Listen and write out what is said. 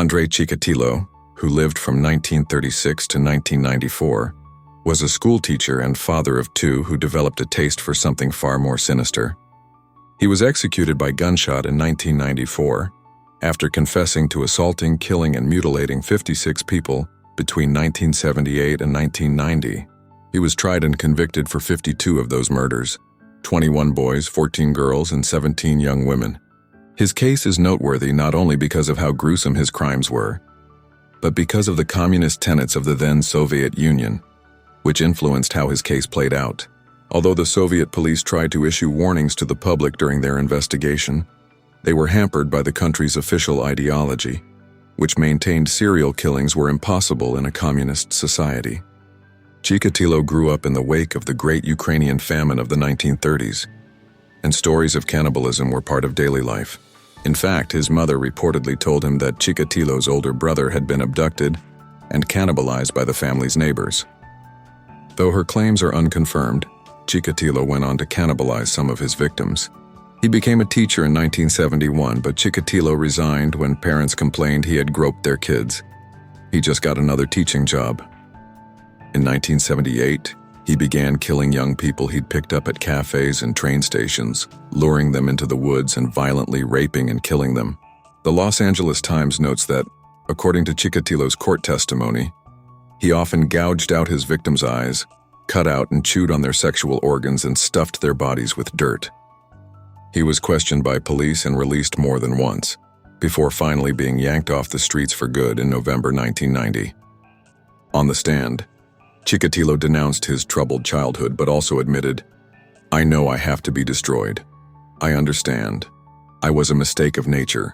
Andrei Chikatilo, who lived from 1936 to 1994, was a schoolteacher and father of two who developed a taste for something far more sinister. He was executed by gunshot in 1994 after confessing to assaulting, killing, and mutilating 56 people between 1978 and 1990. He was tried and convicted for 52 of those murders, 21 boys, 14 girls, and 17 young women. His case is noteworthy not only because of how gruesome his crimes were, but because of the communist tenets of the then Soviet Union, which influenced how his case played out. Although the Soviet police tried to issue warnings to the public during their investigation, they were hampered by the country's official ideology, which maintained serial killings were impossible in a communist society. Chikatilo grew up in the wake of the Great Ukrainian Famine of the 1930s, and stories of cannibalism were part of daily life. In fact, his mother reportedly told him that Chikatilo's older brother had been abducted and cannibalized by the family's neighbors. Though her claims are unconfirmed, Chikatilo went on to cannibalize some of his victims. He became a teacher in 1971, but Chikatilo resigned when parents complained he had groped their kids. He just got another teaching job. In 1978, he began killing young people he'd picked up at cafes and train stations, luring them into the woods and violently raping and killing them. The Los Angeles Times notes that, according to Chikatilo's court testimony, he often gouged out his victims' eyes, cut out and chewed on their sexual organs, and stuffed their bodies with dirt. He was questioned by police and released more than once, before finally being yanked off the streets for good in November 1990. On the stand, Chikatilo denounced his troubled childhood but also admitted, "I know I have to be destroyed. I understand. I was a mistake of nature,